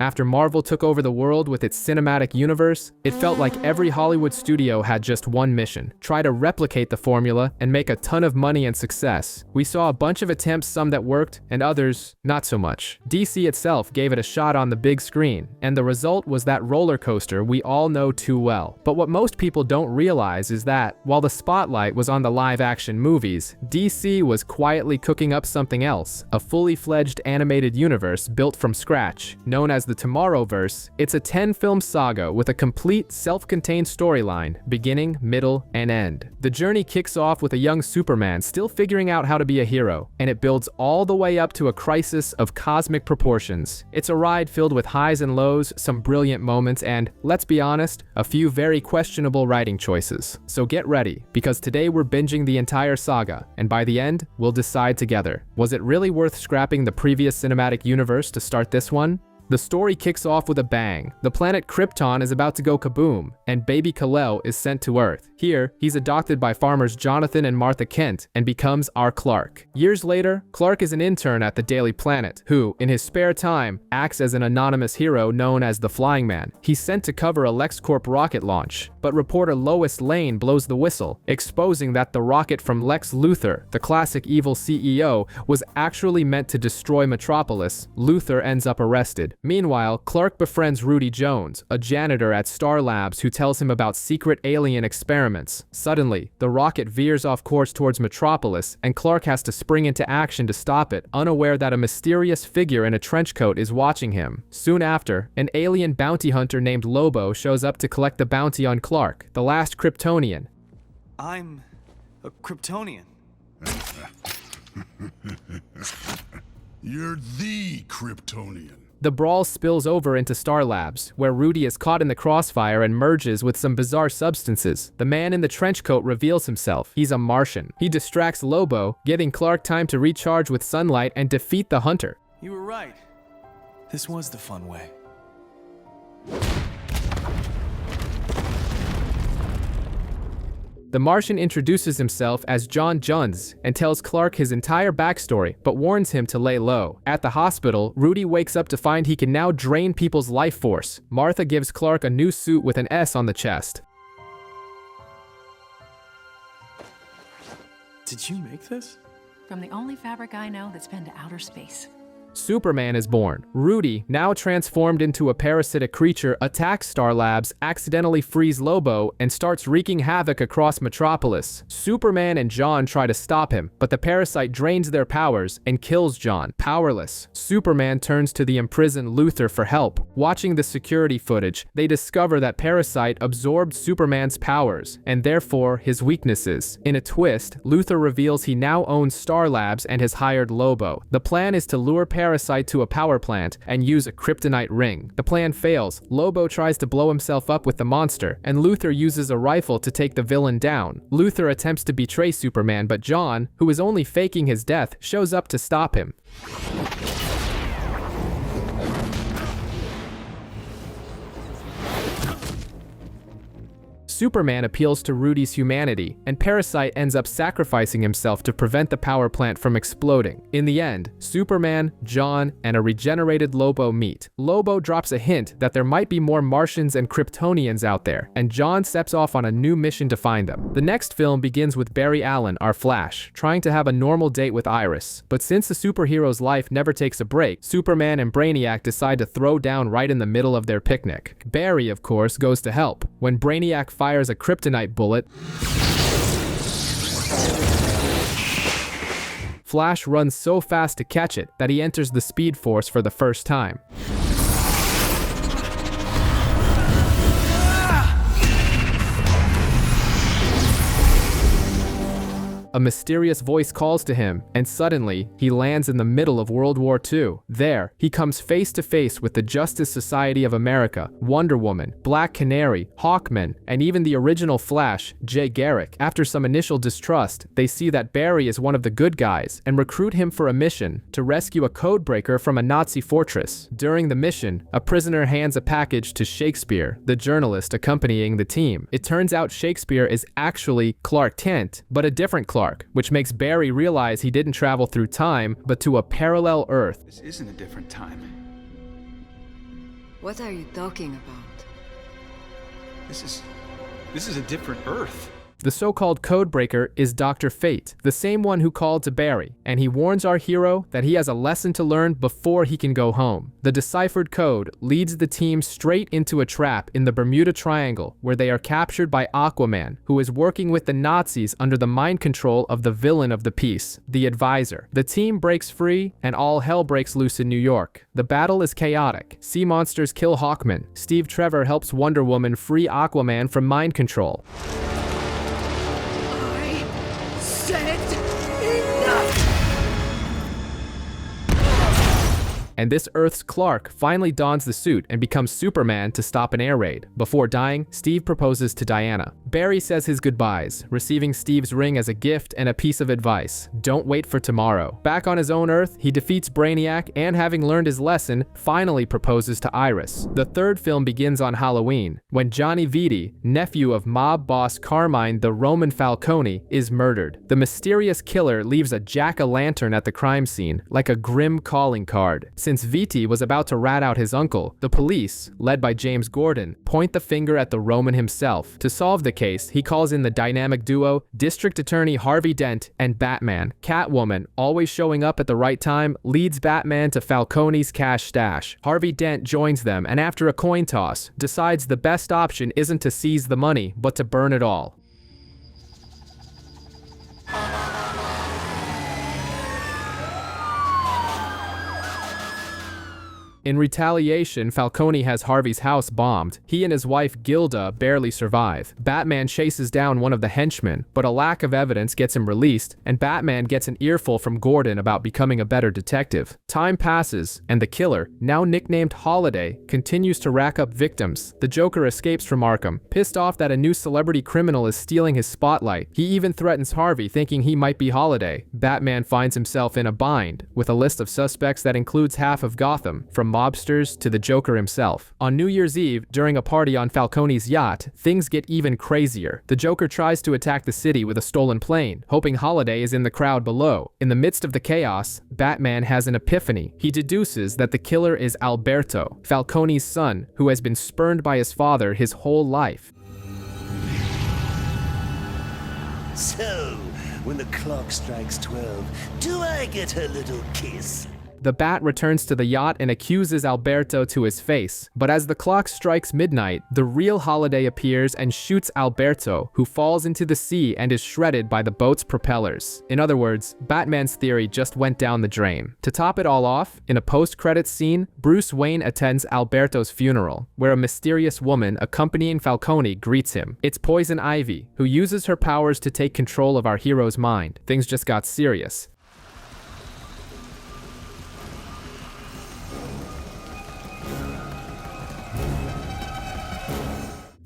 After Marvel took over the world with its cinematic universe, it felt like every Hollywood studio had just one mission: try to replicate the formula and make a ton of money and success. We saw a bunch of attempts, some that worked, and others not so much. DC itself gave it a shot on the big screen, and the result was that roller coaster we all know too well. But what most people don't realize is that, while the spotlight was on the live-action movies, DC was quietly cooking up something else, a fully fledged animated universe built from scratch. Known as the Tomorrowverse, it's a 10-film saga with a complete, self-contained storyline, beginning, middle, and end. The journey kicks off with a young Superman still figuring out how to be a hero, and it builds all the way up to a crisis of cosmic proportions. It's a ride filled with highs and lows, some brilliant moments, and, let's be honest, a few very questionable writing choices. So get ready, because today we're binging the entire saga, and by the end, we'll decide together. Was it really worth scrapping the previous cinematic universe to start this one? The story kicks off with a bang. The planet Krypton is about to go kaboom, and baby Kal-El is sent to Earth. Here, he's adopted by farmers Jonathan and Martha Kent and becomes our Clark. Years later, Clark is an intern at the Daily Planet, who, in his spare time, acts as an anonymous hero known as the Flying Man. He's sent to cover a LexCorp rocket launch, but reporter Lois Lane blows the whistle, exposing that the rocket from Lex Luthor, the classic evil CEO, was actually meant to destroy Metropolis. Luthor ends up arrested. Meanwhile, Clark befriends Rudy Jones, a janitor at Star Labs who tells him about secret alien experiments. Suddenly, the rocket veers off course towards Metropolis, and Clark has to spring into action to stop it, unaware that a mysterious figure in a trench coat is watching him. Soon after, an alien bounty hunter named Lobo shows up to collect the bounty on Clark, the last Kryptonian. I'm a Kryptonian. You're the Kryptonian. The brawl spills over into Star Labs, where Rudy is caught in the crossfire and merges with some bizarre substances. The man in the trench coat reveals himself. He's a Martian. He distracts Lobo, giving Clark time to recharge with sunlight and defeat the hunter. You were right. This was the fun way. The Martian introduces himself as John Junds and tells Clark his entire backstory, but warns him to lay low. At the hospital, Rudy wakes up to find he can now drain people's life force. Martha gives Clark a new suit with an S on the chest. Did you make this? From the only fabric I know that's been to outer space. Superman is born. Rudy, now transformed into a parasitic creature, attacks Star Labs, accidentally frees Lobo, and starts wreaking havoc across Metropolis. Superman and John try to stop him, but the parasite drains their powers and kills John. Powerless, Superman turns to the imprisoned Luthor for help. Watching the security footage, they discover that Parasite absorbed Superman's powers, and therefore his weaknesses. In a twist, Luthor reveals he now owns Star Labs and has hired Lobo. The plan is to lure Parasite to a power plant and use a kryptonite ring. The plan fails. Lobo tries to blow himself up with the monster, and Luthor uses a rifle to take the villain down. Luthor attempts to betray Superman, but John, who is only faking his death, shows up to stop him. Superman appeals to Rudy's humanity, and Parasite ends up sacrificing himself to prevent the power plant from exploding. In the end, Superman, John, and a regenerated Lobo meet. Lobo drops a hint that there might be more Martians and Kryptonians out there, and John sets off on a new mission to find them. The next film begins with Barry Allen, our Flash, trying to have a normal date with Iris. But since the superhero's life never takes a break, Superman and Brainiac decide to throw down right in the middle of their picnic. Barry, of course, goes to help. When Brainiac fires a kryptonite bullet, Flash runs so fast to catch it that he enters the Speed Force for the first time. A mysterious voice calls to him, and suddenly, he lands in the middle of World War II. There, he comes face to face with the Justice Society of America, Wonder Woman, Black Canary, Hawkman, and even the original Flash, Jay Garrick. After some initial distrust, they see that Barry is one of the good guys and recruit him for a mission to rescue a codebreaker from a Nazi fortress. During the mission, a prisoner hands a package to Shakespeare, the journalist accompanying the team. It turns out Shakespeare is actually Clark Kent, but a different Clark, which makes Barry realize he didn't travel through time, but to a parallel Earth. This isn't a different time. What are you talking about? This is a different Earth. The so-called Codebreaker is Dr. Fate, the same one who called to Barry, and he warns our hero that he has a lesson to learn before he can go home. The deciphered code leads the team straight into a trap in the Bermuda Triangle, where they are captured by Aquaman, who is working with the Nazis under the mind control of the villain of the piece, the Advisor. The team breaks free, and all hell breaks loose in New York. The battle is chaotic. Sea monsters kill Hawkman. Steve Trevor helps Wonder Woman free Aquaman from mind control. And this Earth's Clark finally dons the suit and becomes Superman to stop an air raid. Before dying, Steve proposes to Diana. Barry says his goodbyes, receiving Steve's ring as a gift and a piece of advice: don't wait for tomorrow. Back on his own Earth, he defeats Brainiac and, having learned his lesson, finally proposes to Iris. The third film begins on Halloween, when Johnny Vitti, nephew of mob boss Carmine the Roman Falcone, is murdered. The mysterious killer leaves a jack-o'-lantern at the crime scene, like a grim calling card. Since Vitti was about to rat out his uncle, the police, led by James Gordon, point the finger at the Roman himself. To solve the case, he calls in the dynamic duo, District Attorney Harvey Dent and Batman. Catwoman, always showing up at the right time, leads Batman to Falcone's cash stash. Harvey Dent joins them, and after a coin toss, decides the best option isn't to seize the money, but to burn it all. In retaliation, Falcone has Harvey's house bombed. He and his wife Gilda barely survive. Batman chases down one of the henchmen, but a lack of evidence gets him released, and Batman gets an earful from Gordon about becoming a better detective. Time passes, and the killer, now nicknamed Holiday, continues to rack up victims. The Joker escapes from Arkham, pissed off that a new celebrity criminal is stealing his spotlight. He even threatens Harvey, thinking he might be Holiday. Batman finds himself in a bind, with a list of suspects that includes half of Gotham, from mobsters to the Joker himself. On New Year's Eve, during a party on Falcone's yacht, things get even crazier. The Joker tries to attack the city with a stolen plane, hoping Holiday is in the crowd below. In the midst of the chaos, Batman has an epiphany. He deduces that the killer is Alberto, Falcone's son, who has been spurned by his father his whole life. So, when the clock strikes 12, do I get a little kiss? The Bat returns to the yacht and accuses Alberto to his face, but as the clock strikes midnight, the real Holiday appears and shoots Alberto, who falls into the sea and is shredded by the boat's propellers. In other words, Batman's theory just went down the drain. To top it all off, in a post-credits scene, Bruce Wayne attends Alberto's funeral, where a mysterious woman accompanying Falcone greets him. It's Poison Ivy, who uses her powers to take control of our hero's mind. Things just got serious.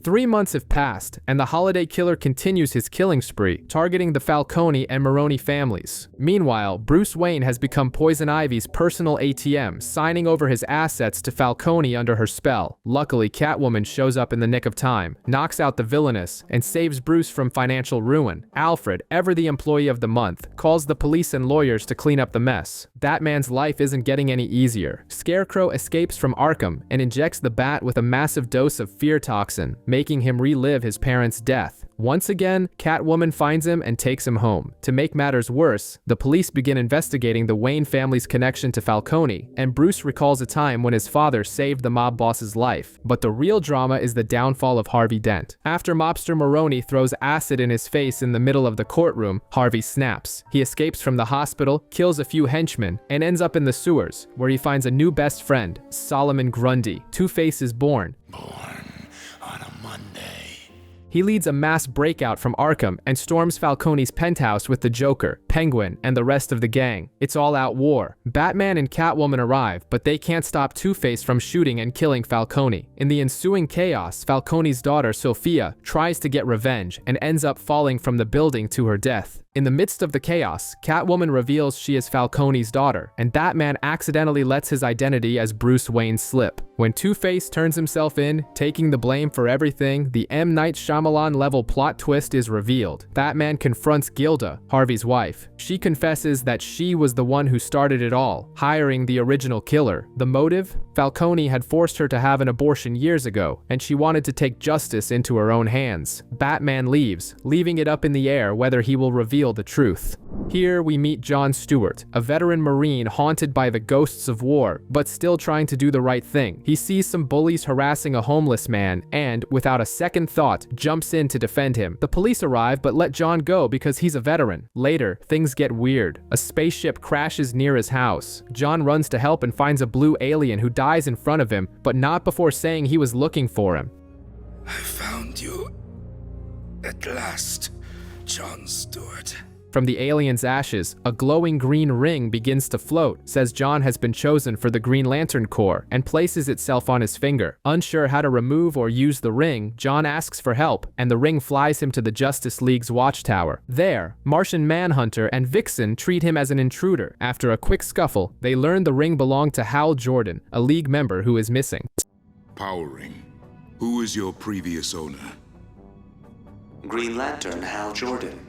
3 months have passed, and the Holiday Killer continues his killing spree, targeting the Falcone and Maroni families. Meanwhile, Bruce Wayne has become Poison Ivy's personal ATM, signing over his assets to Falcone under her spell. Luckily, Catwoman shows up in the nick of time, knocks out the villainess, and saves Bruce from financial ruin. Alfred, ever the employee of the month, calls the police and lawyers to clean up the mess. Batman's life isn't getting any easier. Scarecrow escapes from Arkham and injects the Bat with a massive dose of fear toxin, making him relive his parents' death. Once again, Catwoman finds him and takes him home. To make matters worse, the police begin investigating the Wayne family's connection to Falcone, and Bruce recalls a time when his father saved the mob boss's life. But the real drama is the downfall of Harvey Dent. After mobster Maroni throws acid in his face in the middle of the courtroom, Harvey snaps. He escapes from the hospital, kills a few henchmen, and ends up in the sewers, where he finds a new best friend, Solomon Grundy. Two-Face is born. He leads a mass breakout from Arkham and storms Falcone's penthouse with the Joker, Penguin, and the rest of the gang. It's all-out war. Batman and Catwoman arrive, but they can't stop Two-Face from shooting and killing Falcone. In the ensuing chaos, Falcone's daughter, Sophia, tries to get revenge and ends up falling from the building to her death. In the midst of the chaos, Catwoman reveals she is Falcone's daughter, and Batman accidentally lets his identity as Bruce Wayne slip. When Two-Face turns himself in, taking the blame for everything, the M. Night Shyamalan-level plot twist is revealed. Batman confronts Gilda, Harvey's wife. She confesses that she was the one who started it all, hiring the original killer. The motive? Falcone had forced her to have an abortion years ago, and she wanted to take justice into her own hands. Batman leaves, leaving it up in the air whether he will reveal the truth. Here we meet John Stewart, a veteran Marine haunted by the ghosts of war, but still trying to do the right thing. He sees some bullies harassing a homeless man and, without a second thought, jumps in to defend him. The police arrive but let John go because he's a veteran. Later, things get weird. A spaceship crashes near his house. John runs to help and finds a blue alien who dies in front of him, but not before saying he was looking for him. I found you at last, John Stewart. From the alien's ashes, a glowing green ring begins to float, says John has been chosen for the Green Lantern Corps, and places itself on his finger. Unsure how to remove or use the ring, John asks for help, and the ring flies him to the Justice League's watchtower. There, Martian Manhunter and Vixen treat him as an intruder. After a quick scuffle, they learn the ring belonged to Hal Jordan, a League member who is missing. Power Ring. Who is your previous owner? Green Lantern Hal Jordan.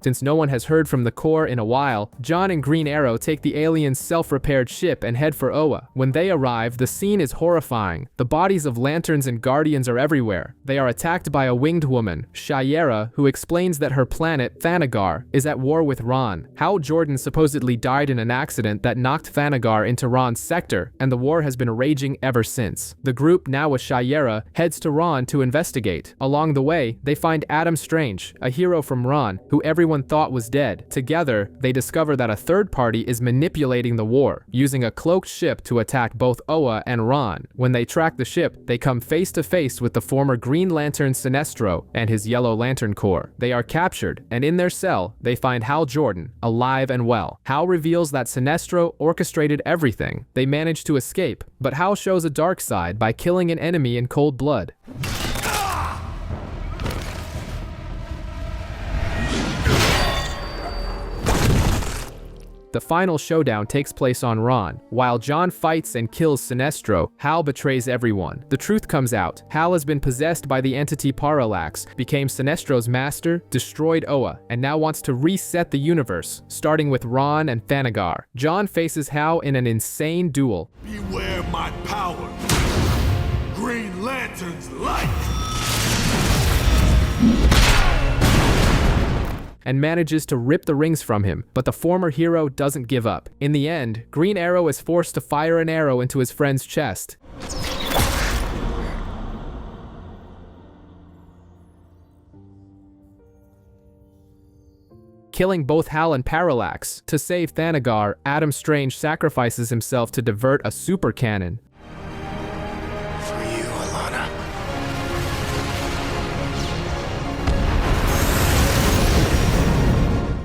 Since no one has heard from the Corps in a while, John and Green Arrow take the alien's self-repaired ship and head for Oa. When they arrive, the scene is horrifying. The bodies of Lanterns and Guardians are everywhere. They are attacked by a winged woman, Shayera, who explains that her planet, Thanagar, is at war with Ron. Hal Jordan supposedly died in an accident that knocked Thanagar into Ron's sector, and the war has been raging ever since. The group, now with Shayera, heads to Ron to investigate. Along the way, they find Adam Strange, a hero from Ron, who everyone thought was dead. Together, they discover that a third party is manipulating the war, using a cloaked ship to attack both Oa and Ron. When they track the ship, they come face to face with the former Green Lantern Sinestro and his Yellow Lantern Corps. They are captured, and in their cell, they find Hal Jordan, alive and well. Hal reveals that Sinestro orchestrated everything. They manage to escape, but Hal shows a dark side by killing an enemy in cold blood. The final showdown takes place on Ron. While John fights and kills Sinestro, Hal betrays everyone. The truth comes out. Hal has been possessed by the entity Parallax, became Sinestro's master, destroyed Oa, and now wants to reset the universe, starting with Ron and Thanagar. John faces Hal in an insane duel. Beware my power. Green Lantern's light. And manages to rip the rings from him, but the former hero doesn't give up. In the end, Green Arrow is forced to fire an arrow into his friend's chest. Killing both Hal and Parallax. To save Thanagar, Adam Strange sacrifices himself to divert a super cannon. For you, Alana.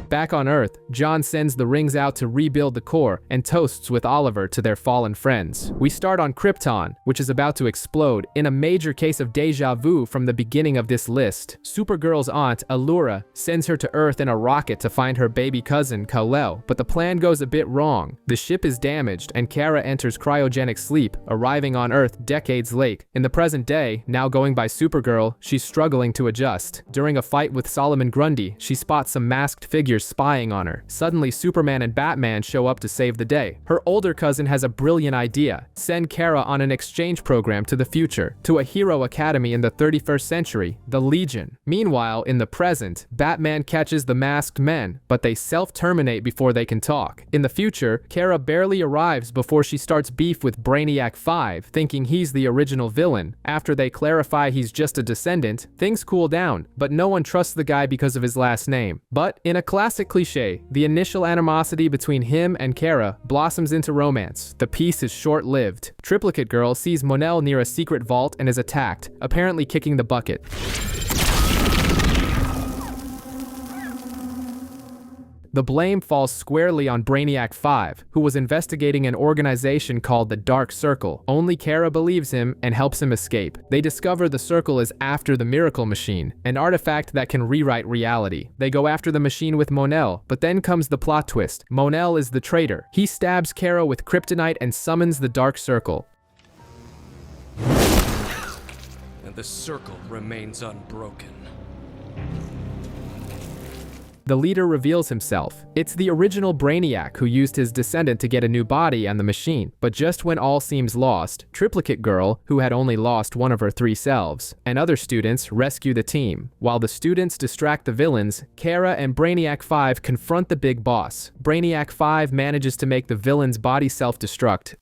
Back on Earth, John sends the rings out to rebuild the Corps and toasts with Oliver to their fallen friends. We start on Krypton, which is about to explode, in a major case of deja vu from the beginning of this list. Supergirl's aunt, Allura, sends her to Earth in a rocket to find her baby cousin, Kal-El, but the plan goes a bit wrong. The ship is damaged and Kara enters cryogenic sleep, arriving on Earth decades late. In the present day, now going by Supergirl, she's struggling to adjust. During a fight with Solomon Grundy, she spots some masked figures spying on her. Suddenly, Superman and Batman show up to save the day. Her older cousin has a brilliant idea: send Kara on an exchange program to the future, to a hero academy in the 31st century, the Legion. Meanwhile, in the present, Batman catches the masked men, but they self-terminate before they can talk. In the future, Kara barely arrives before she starts beef with Brainiac 5, thinking he's the original villain. After they clarify he's just a descendant, things cool down, but no one trusts the guy because of his last name. But in a classic cliche, the initial animosity between him and Kara blossoms into romance. The peace is short-lived. Triplicate Girl sees Mon-El near a secret vault and is attacked, apparently kicking the bucket. The blame falls squarely on Brainiac 5, who was investigating an organization called the Dark Circle. Only Kara believes him and helps him escape. They discover the Circle is after the Miracle Machine, an artifact that can rewrite reality. They go after the machine with Mon-El, but then comes the plot twist. Mon-El is the traitor. He stabs Kara with kryptonite and summons the Dark Circle. And the circle remains unbroken. The leader reveals himself. It's the original Brainiac who used his descendant to get a new body on the machine. But just when all seems lost, Triplicate Girl, who had only lost one of her 3 selves, and other students rescue the team. While the students distract the villains, Kara and Brainiac 5 confront the big boss. Brainiac 5 manages to make the villain's body self-destruct.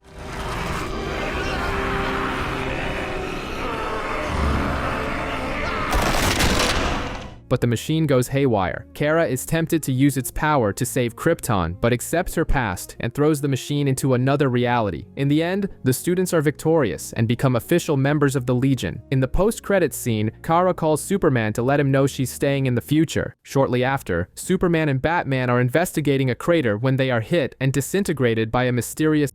But the machine goes haywire. Kara is tempted to use its power to save Krypton, but accepts her past and throws the machine into another reality. In the end, the students are victorious and become official members of the Legion. In the post-credits scene, Kara calls Superman to let him know she's staying in the future. Shortly after, Superman and Batman are investigating a crater when they are hit and disintegrated by a mysterious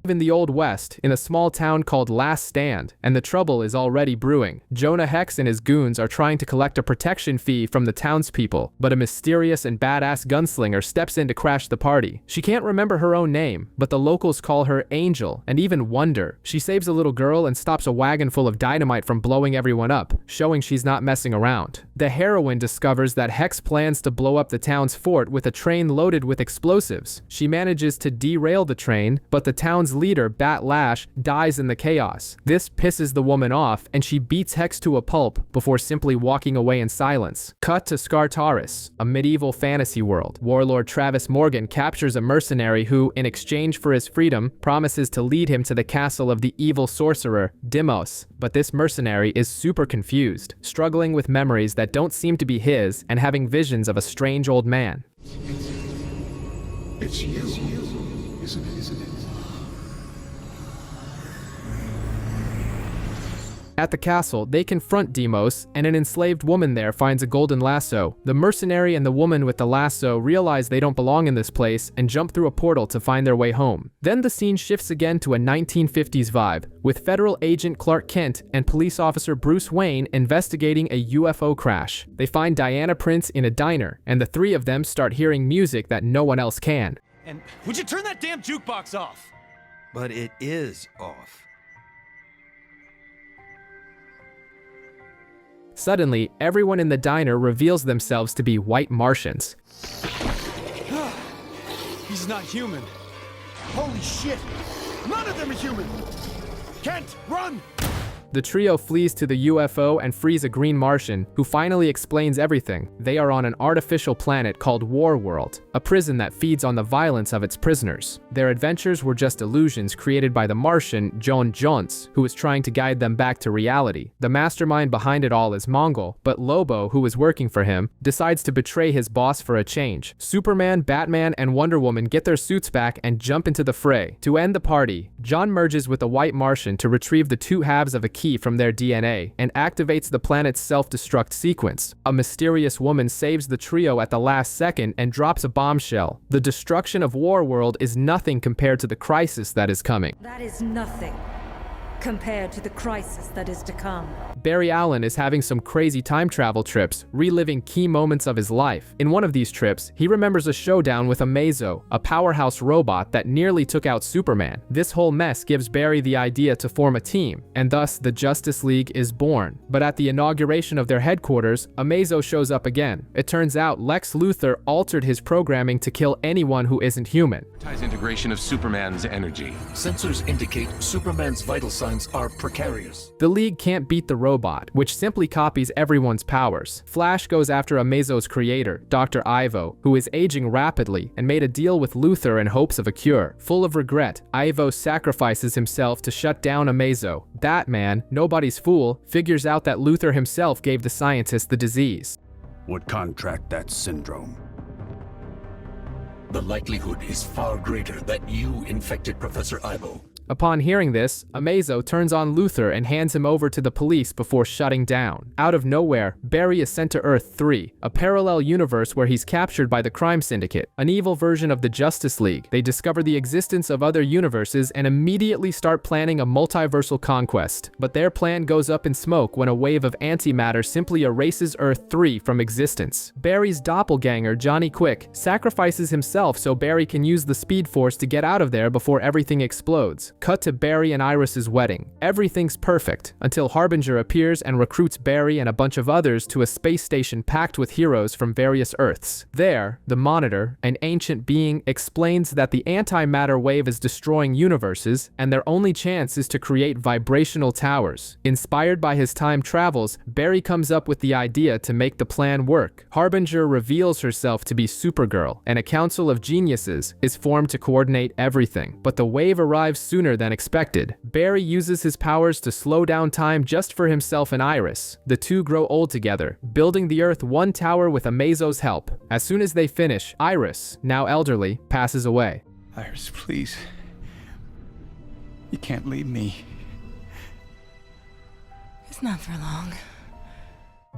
in the Old West, in a small town called Last Stand, and the trouble is already brewing. Jonah Hex and his goons are trying to collect a protection fee from the townspeople, but a mysterious and badass gunslinger steps in to crash the party. She can't remember her own name, but the locals call her Angel, and even Wonder. She saves a little girl and stops a wagon full of dynamite from blowing everyone up, showing she's not messing around. The heroine discovers that Hex plans to blow up the town's fort with a train loaded with explosives. She manages to derail the train, but the town's leader, Bat Lash, dies in the chaos. This pisses the woman off, and she beats Hex to a pulp before simply walking away in silence. Cut to Skartaris, a medieval fantasy world. Warlord Travis Morgan captures a mercenary who, in exchange for his freedom, promises to lead him to the castle of the evil sorcerer, Dimos. But this mercenary is super confused, struggling with memories that don't seem to be his and having visions of a strange old man. It's you, isn't it? At the castle, they confront Demos, and an enslaved woman there finds a golden lasso. The mercenary and the woman with the lasso realize they don't belong in this place and jump through a portal to find their way home. Then the scene shifts again to a 1950s vibe, with federal agent Clark Kent and police officer Bruce Wayne investigating a UFO crash. They find Diana Prince in a diner, and the 3 of them start hearing music that no one else can. And would you turn that damn jukebox off? But it is off. Suddenly, everyone in the diner reveals themselves to be white Martians. He's not human. Holy shit! None of them are human! Kent, run! The trio flees to the UFO and frees a green Martian, who finally explains everything. They are on an artificial planet called Warworld, a prison that feeds on the violence of its prisoners. Their adventures were just illusions created by the Martian, John Jones, who was trying to guide them back to reality. The mastermind behind it all is Mongol, but Lobo, who was working for him, decides to betray his boss for a change. Superman, Batman, and Wonder Woman get their suits back and jump into the fray. To end the party, John merges with a white Martian to retrieve the 2 halves of a key from their DNA and activates the planet's self-destruct sequence. A mysterious woman saves the trio at the last second and drops a bombshell. The destruction of Warworld is nothing compared to the crisis that is coming. That is nothing compared to the crisis that is to come. Barry Allen is having some crazy time travel trips, reliving key moments of his life. In one of these trips, he remembers a showdown with Amazo, a powerhouse robot that nearly took out Superman. This whole mess gives Barry the idea to form a team, and thus the Justice League is born. But at the inauguration of their headquarters, Amazo shows up again. It turns out Lex Luthor altered his programming to kill anyone who isn't human. Ties integration of Superman's energy. Sensors indicate Superman's vital signs are precarious. The League can't beat the robot, which simply copies everyone's powers. Flash goes after Amazo's creator, Dr. Ivo, who is aging rapidly, and made a deal with Luthor in hopes of a cure. Full of regret, Ivo sacrifices himself to shut down Amazo. Batman, nobody's fool, figures out that Luthor himself gave the scientist the disease. Would contract that syndrome. The likelihood is far greater that you infected Professor Ivo. Upon hearing this, Amazo turns on Luther and hands him over to the police before shutting down. Out of nowhere, Barry is sent to Earth 3, a parallel universe where he's captured by the crime syndicate, an evil version of the Justice League. They discover the existence of other universes and immediately start planning a multiversal conquest. But their plan goes up in smoke when a wave of antimatter simply erases Earth 3 from existence. Barry's doppelganger, Johnny Quick, sacrifices himself so Barry can use the Speed Force to get out of there before everything explodes. Cut to Barry and Iris's wedding. Everything's perfect, until Harbinger appears and recruits Barry and a bunch of others to a space station packed with heroes from various Earths. There, the Monitor, an ancient being, explains that the antimatter wave is destroying universes, and their only chance is to create vibrational towers. Inspired by his time travels, Barry comes up with the idea to make the plan work. Harbinger reveals herself to be Supergirl, and a council of geniuses is formed to coordinate everything. But the wave arrives sooner than expected. Barry uses his powers to slow down time just for himself and Iris. The two grow old together, building the Earth 1 tower with Amazo's help. As soon as they finish, Iris, now elderly, passes away. Iris, please. You can't leave me. It's not for long.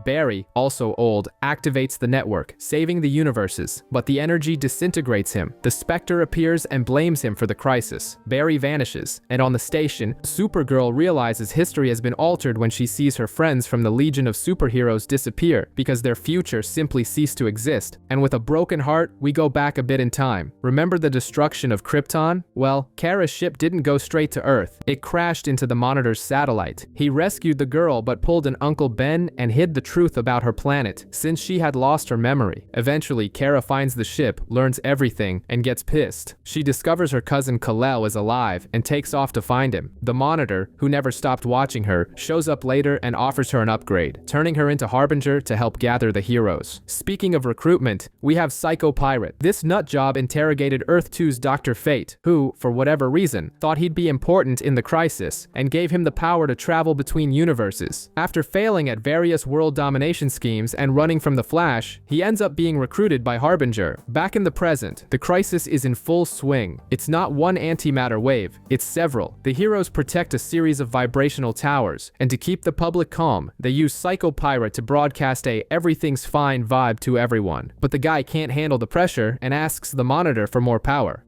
Barry, also old, activates the network, saving the universes, but the energy disintegrates him. The Spectre appears and blames him for the crisis. Barry vanishes, and on the station, Supergirl realizes history has been altered when she sees her friends from the Legion of Superheroes disappear because their future simply ceased to exist. And with a broken heart, we go back a bit in time. Remember the destruction of Krypton? Well, Kara's ship didn't go straight to Earth. It crashed into the Monitor's satellite. He rescued the girl but pulled an Uncle Ben and hid the truth about her planet, since she had lost her memory. Eventually, Kara finds the ship, learns everything, and gets pissed. She discovers her cousin Kal-El is alive and takes off to find him. The Monitor, who never stopped watching her, shows up later and offers her an upgrade, turning her into Harbinger to help gather the heroes. Speaking of recruitment, we have Psycho Pirate. This nutjob interrogated Earth 2's Dr. Fate, who, for whatever reason, thought he'd be important in the crisis, and gave him the power to travel between universes. After failing at various world domination schemes and running from the Flash, he ends up being recruited by Harbinger. Back in the present, the crisis is in full swing. It's not one antimatter wave, it's several. The heroes protect a series of vibrational towers, and to keep the public calm, they use Psycho Pirate to broadcast a everything's fine vibe to everyone. But the guy can't handle the pressure and asks the Monitor for more power.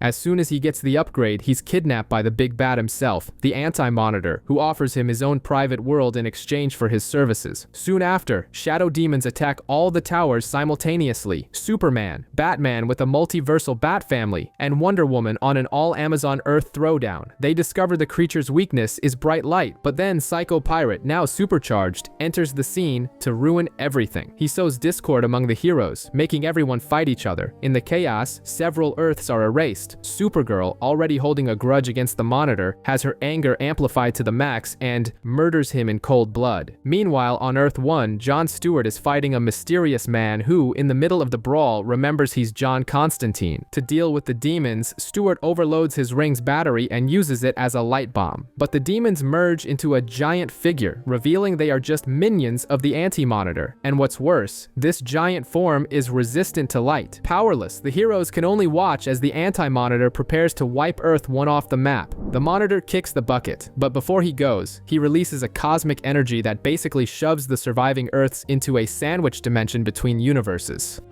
As soon as he gets the upgrade, he's kidnapped by the Big Bad himself, the Anti-Monitor, who offers him his own private world in exchange for his services. Soon after, shadow demons attack all the towers simultaneously. Superman, Batman with a multiversal Bat family, and Wonder Woman on an all-Amazon Earth throwdown. They discover the creature's weakness is bright light, but then Psycho Pirate, now supercharged, enters the scene to ruin everything. He sows discord among the heroes, making everyone fight each other. In the chaos, several Earths are erased. Supergirl, already holding a grudge against the Monitor, has her anger amplified to the max and murders him in cold blood. Meanwhile, on Earth 1, John Stewart is fighting a mysterious man who, in the middle of the brawl, remembers he's John Constantine. To deal with the demons, Stewart overloads his ring's battery and uses it as a light bomb. But the demons merge into a giant figure, revealing they are just minions of the Anti-Monitor. And what's worse, this giant form is resistant to light. Powerless, the heroes can only watch as the Anti-Monitor prepares to wipe Earth 1 off the map. The Monitor kicks the bucket, but before he goes, he releases a cosmic energy that basically shoves the surviving Earths into a sandwich dimension between universes.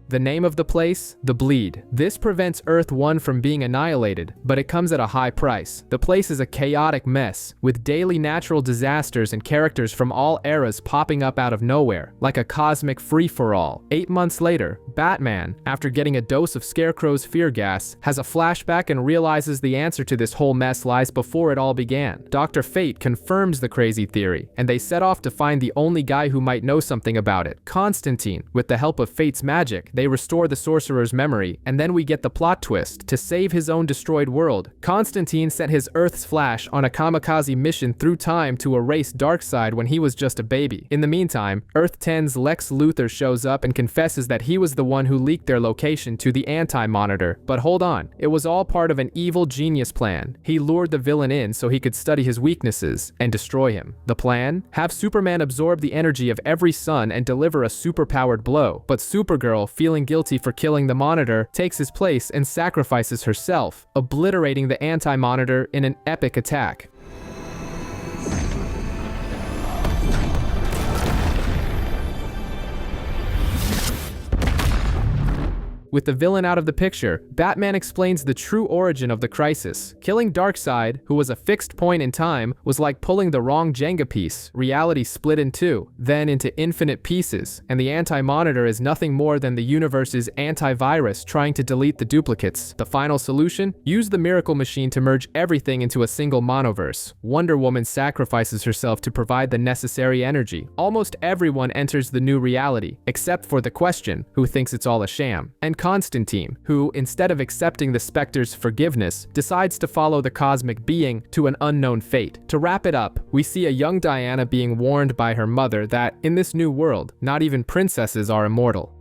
The name of the place? The Bleed. This prevents Earth 1 from being annihilated, but it comes at a high price. The place is a chaotic mess, with daily natural disasters and characters from all eras popping up out of nowhere, like a cosmic free-for-all. 8 months later, Batman, after getting a dose of Scarecrow's fear gas, has a flashback and realizes the answer to this whole mess lies before it all began. Dr. Fate confirms the crazy theory, and they set off to find the only guy who might know something about it, Constantine. With the help of Fate's magic, they they restore the sorcerer's memory, and then we get the plot twist. To save his own destroyed world, Constantine sent his Earth's Flash on a kamikaze mission through time to erase Darkseid when he was just a baby. In the meantime, Earth 10's Lex Luthor shows up and confesses that he was the one who leaked their location to the Anti-Monitor. But hold on, it was all part of an evil genius plan. He lured the villain in so he could study his weaknesses and destroy him. The plan? Have Superman absorb the energy of every sun and deliver a superpowered blow. But Supergirl, feeling guilty for killing the Monitor, takes his place and sacrifices herself, obliterating the Anti-Monitor in an epic attack. With the villain out of the picture, Batman explains the true origin of the crisis. Killing Darkseid, who was a fixed point in time, was like pulling the wrong Jenga piece. Reality split in two, then into infinite pieces, and the Anti-Monitor is nothing more than the universe's antivirus trying to delete the duplicates. The final solution? Use the Miracle Machine to merge everything into a single monoverse. Wonder Woman sacrifices herself to provide the necessary energy. Almost everyone enters the new reality, except for the Question, who thinks it's all a sham, and Constantine, who, instead of accepting the Spectre's forgiveness, decides to follow the cosmic being to an unknown fate. To wrap it up, we see a young Diana being warned by her mother that, in this new world, not even princesses are immortal.